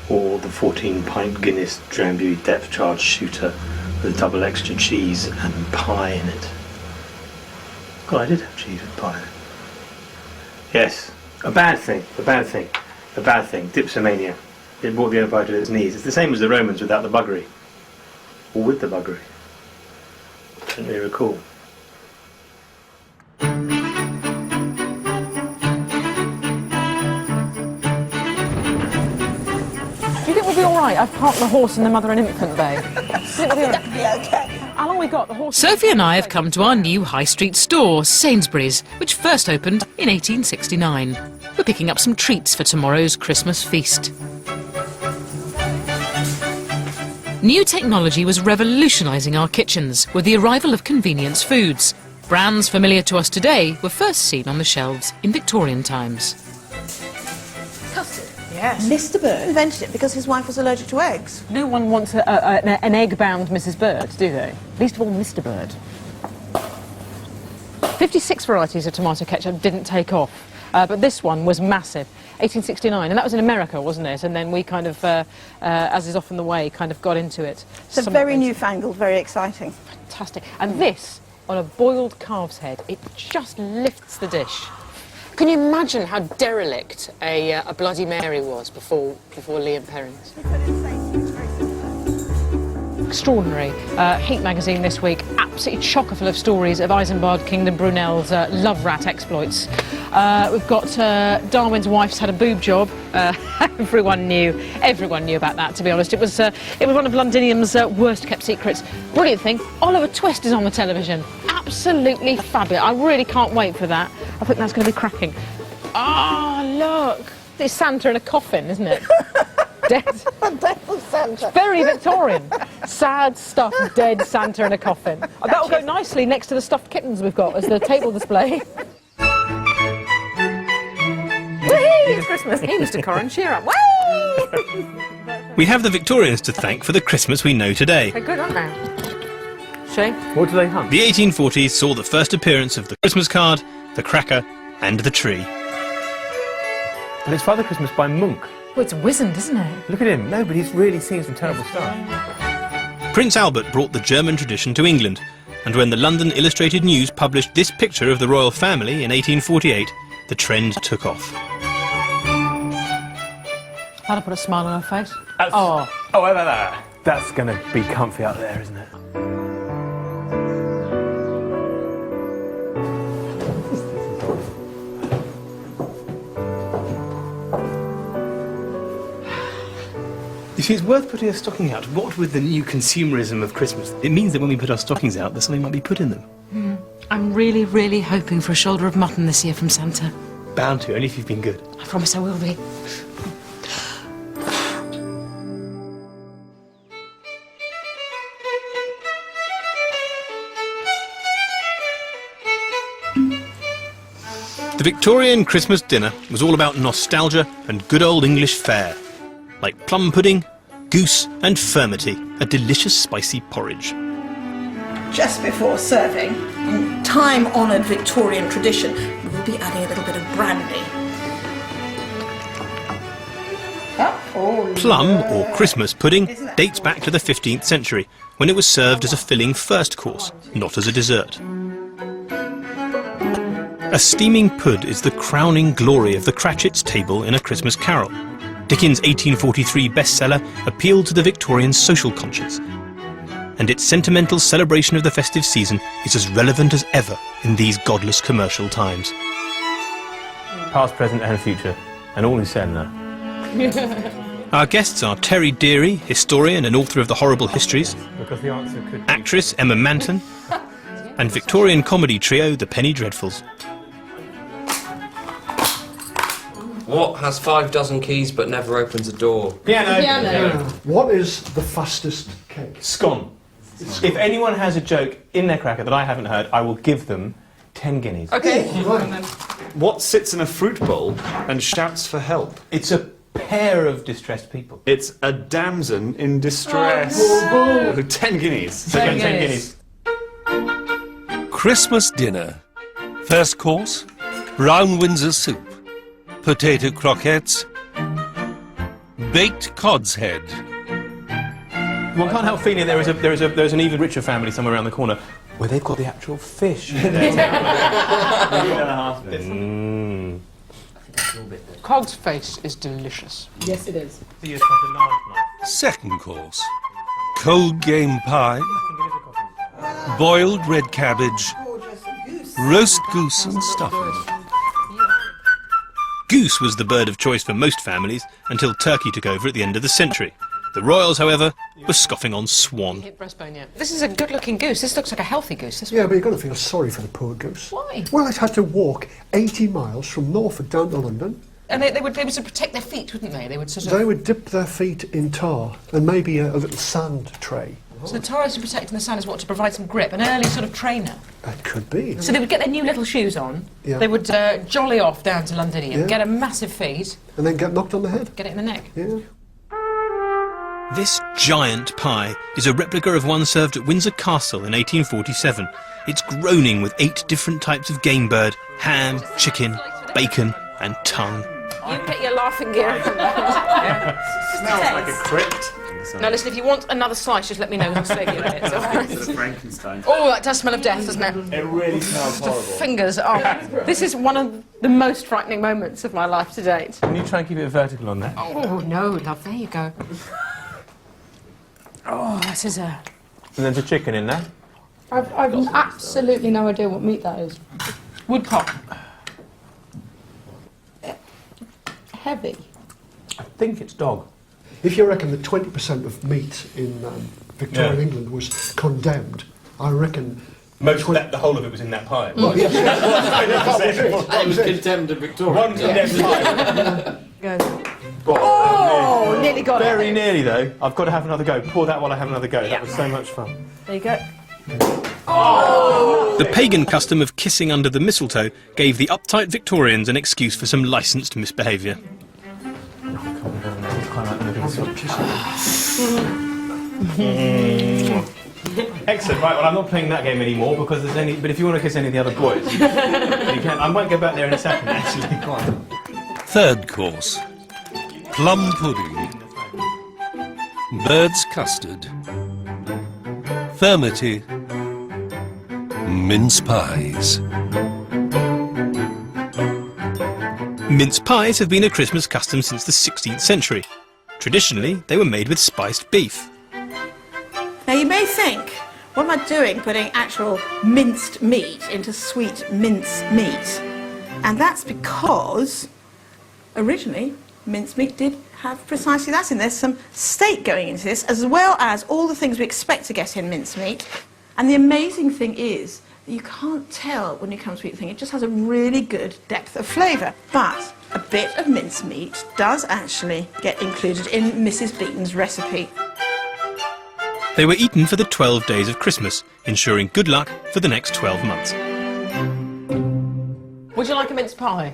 or the 14-pint Guinness Drambuie depth charge shooter with double extra cheese and pie in it. God, I did have cheese with pie in it. Yes, a bad thing, dipsomania. It brought the empire to its knees. It's the same as the Romans without the buggery. Or with the buggery. I don't really recall. Do you think we'll be all right? I've parked the horse in the mother and infant bay. That'll be okay. How long we got? The horse. Sophie and I have come to our new high street store, Sainsbury's, which first opened in 1869. We're picking up some treats for tomorrow's Christmas feast. New technology was revolutionising our kitchens with the arrival of convenience foods. Brands familiar to us today were first seen on the shelves in Victorian times. Custard. Yes. Mr. Bird invented it because his wife was allergic to eggs. No one wants an egg-bound Mrs. Bird, do they? Least of all Mr. Bird. 56 varieties of tomato ketchup didn't take off, but this one was massive. 1869, and that was in America, wasn't it? And then we kind of, as is often the way, kind of got into it. It's very newfangled, very exciting. Fantastic. And this, on a boiled calf's head, it just lifts the dish. Can you imagine how derelict a Bloody Mary was before Liam Perrins? Extraordinary. Heat magazine this week, absolutely chock-a-full of stories of Isambard Kingdom Brunel's love rat exploits. We've got Darwin's wife's had a boob job. Everyone knew about that, to be honest. It was one of Londinium's worst kept secrets. Brilliant thing, Oliver Twist is on the television. Absolutely fabulous. I really can't wait for that. I think that's going to be cracking. Oh, look. It's Santa in a coffin, isn't it? Dead. Santa. Very Victorian. Sad stuff, dead Santa in a coffin. That will go nicely next to the stuffed kittens we've got as the table display. It's Christmas. Hey, Mr. Coren, cheer up. Whee! We have the Victorians to thank for the Christmas we know today. They're good, aren't they? Shane? What do they hunt? The 1840s saw the first appearance of the Christmas card, the cracker, and the tree. And it's Father Christmas by Munch. Well, it's wizened, isn't it? Look at him. No, but he's really seen some terrible stuff. Prince Albert brought the German tradition to England, and when the London Illustrated News published this picture of the royal family in 1848, the trend took off. That'll put a smile on her face. Oh, how about that? That's going to be comfy out there, isn't it? You see, it's worth putting a stocking out. What with the new consumerism of Christmas? It means that when we put our stockings out, there's something might be put in them. I'm really, really hoping for a shoulder of mutton this year from Santa. Bound to, only if you've been good. I promise I will be. The Victorian Christmas dinner was all about nostalgia and good old English fare, like plum pudding, goose and furmity, a delicious spicy porridge. Just before serving, in time-honoured Victorian tradition, we will be adding a little bit of brandy. Plum, or Christmas pudding, dates back to the 15th century, when it was served as a filling first course, not as a dessert. A steaming pud is the crowning glory of the Cratchit's table in A Christmas Carol. Dickens' 1843 bestseller appealed to the Victorian social conscience, and its sentimental celebration of the festive season is as relevant as ever in these godless commercial times. Past, present and future, and all is said now. Our guests are Terry Deary, historian and author of The Horrible Histories, Because the answer could be... actress Emma Manton, and Victorian comedy trio The Penny Dreadfuls. What has 5 dozen keys but never opens a door? Piano. What is the fastest cake? Scone. If anyone has a joke in their cracker that I haven't heard, I will give them 10 guineas. Okay. What sits in a fruit bowl and shouts for help? It's a pair of distressed people. It's a damson in distress. 10 guineas. 10 guineas. Christmas dinner. First course, brown Windsor soup, potato croquettes, baked cod's head. One can't help feeling there's an even richer family somewhere around the corner where they've got the actual fish. Cod's face is delicious. Yes, it is. Second course, cold game pie, boiled red cabbage, roast goose and stuffing. Goose was the bird of choice for most families until turkey took over at the end of the century. The royals, however, were scoffing on swan. Breastbone yet. This is a good-looking goose. This looks like a healthy goose. This Yeah, but you've got to feel sorry for the poor goose. Why? Well, it had to walk 80 miles from Norfolk down to London. And they would sort of protect their feet, wouldn't they? They would sort of... They would dip their feet in tar and maybe a little sand tray. So the tar is to protect in the sun is what? To provide some grip, an early sort of trainer. That could be. So they would get their new little shoes on, Yeah. they would jolly off down to Londinium, Yeah. get a massive feed, And then get knocked on the head. get it in the neck. Yeah. This giant pie is a replica of one served at Windsor Castle in 1847. It's groaning with 8 different types of game bird, ham, chicken, bacon and tongue. You get your laughing gear from that. Smells like a crypt. Now listen, if you want another slice, just let me know. I'll save you a minute. It's a Frankenstein. Oh, that does smell of death, doesn't it? It really smells The horrible. fingers. Oh, this is one of the most frightening moments of my life to date. Can you try and keep it vertical on that? Oh no, love. There you go. Oh, this is a. And there's a chicken in there. I've absolutely no idea what meat that is. Woodcock. Heavy. I think it's dog. If you reckon that 20% of meat in Victorian England was condemned, I reckon... The whole of it was in that pie. Well, yes. I was condemned in Victoria. One condemned pie. Go. Oh, nearly got it. Very nearly, though. I've got to have another go. Pour that while I have another go. That was so much fun. There you go. The pagan custom of kissing under the mistletoe gave the uptight Victorians an excuse for some licensed misbehaviour. Excellent. Right, well, I'm not playing that game anymore because there's any... But if you want to kiss any of the other boys, you can. I might go back there in a second, actually. Third course, plum pudding, bird's custard, furmity, mince pies. Mince pies have been a Christmas custom since the 16th century. Traditionally, they were made with spiced beef. Now you may think, what am I doing putting actual minced meat into sweet mince meat? And that's because originally mince meat did have precisely that in. There's some steak going into this, as well as all the things we expect to get in mincemeat. And the amazing thing is that you can't tell when you come to eat the thing. It just has a really good depth of flavour. But a bit of mincemeat does actually get included in Mrs. Beaton's recipe. They were eaten for the 12 days of Christmas, ensuring good luck for the next 12 months. Would you like a mince pie?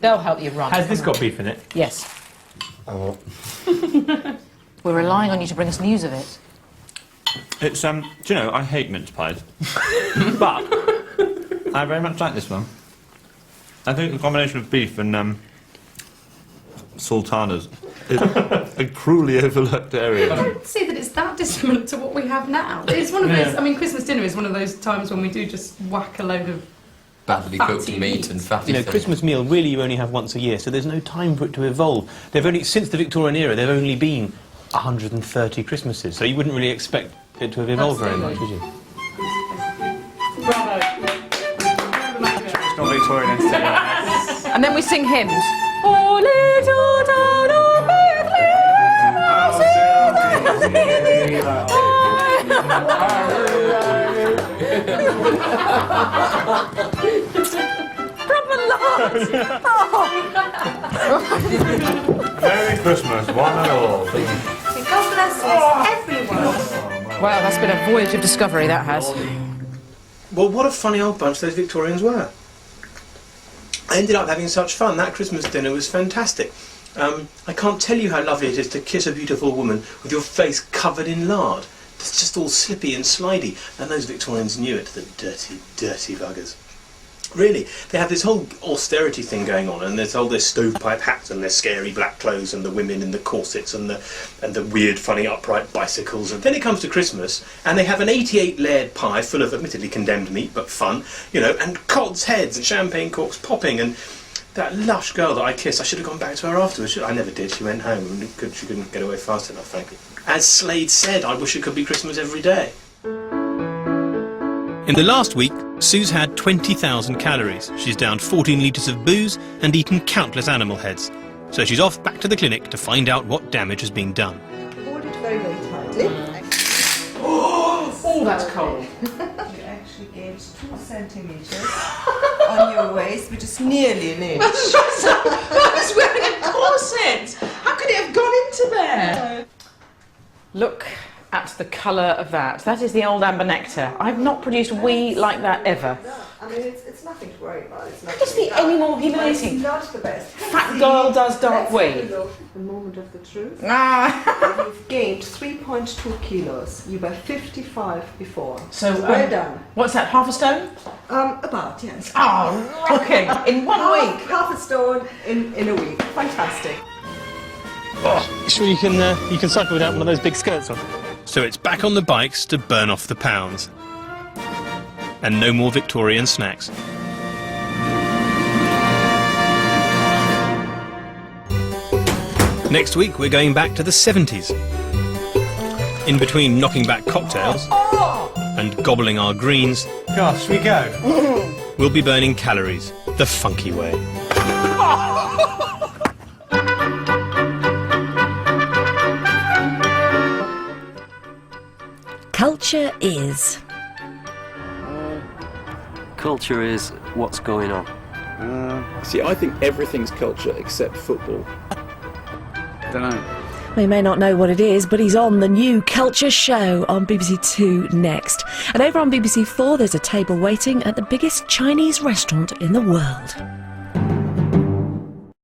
They'll help you run. Has this got beef in it? Yes. Oh. We're relying on you to bring us news of it. It's, do you know, I hate mince pies. But I very much like this one. I think the combination of beef and sultanas is a cruelly overlooked area. I don't see that it's that dissimilar to what we have now. It's one of those, I mean, Christmas dinner is one of those times when we do just whack a load of badly cooked meat and fatty You know, things. Christmas meal really you only have once a year, so there's no time for it to evolve. They've only, since the Victorian era, there have only been 130 Christmases, so you wouldn't really expect it to have evolved very much, would you? Bravo. It's not Victorian entertainment. And then we sing hymns. Oh, little town of Merry Christmas, one and all. God bless us, everyone. Wow, that's been a voyage of discovery, that has. Well, what a funny old bunch those Victorians were. I ended up having such fun. That Christmas dinner was fantastic. I can't tell you how lovely it is to kiss a beautiful woman with your face covered in lard. It's just all slippy and slidey, and those Victorians knew it, the dirty, dirty buggers. Really, they have this whole austerity thing going on, and there's all their stovepipe hats and their scary black clothes and the women in the corsets and the weird, funny upright bicycles. And then it comes to Christmas, and they have an 88-layered pie full of admittedly condemned meat, but fun, you know, and cod's heads and champagne corks popping, and that lush girl that I kissed, I should have gone back to her afterwards. I never did. She went home, and she couldn't get away fast enough, frankly. As Slade said, I wish it could be Christmas every day. In the last week, Sue's had 20,000 calories. She's downed 14 litres of booze and eaten countless animal heads. So she's off back to the clinic to find out what damage has been done. Hold it very, very tightly. Oh, that's cold. You actually gained 2 centimetres on your waist, which is nearly an inch. I was wearing a corset. How could it have gone into there? Look at the colour of that. That is the old amber nectar. I've not produced wee like that ever. No, I mean, it's nothing to worry about. It's not Could this be any more humiliating? It's not the best. Fat girl does dark wee. The moment of the truth. Ah. You've gained 3.2 kilos. You were 55 before. So well done. What's that, half a stone? About, yes. Oh, rocking. In 1 week. Half a stone in a week. Fantastic. Oh, sure you can cycle without one of those big skirts on? So it's back on the bikes to burn off the pounds. And no more Victorian snacks. Next week we're going back to the 70s. In between knocking back cocktails and gobbling our greens, Gosh, we go. we'll be burning calories the funky way. Culture is. Culture is what's going on. See, I think everything's culture except football. Don't know. We may not know what it is, but he's on the new Culture Show on BBC Two next. And over on BBC Four, there's a table waiting at the biggest Chinese restaurant in the world.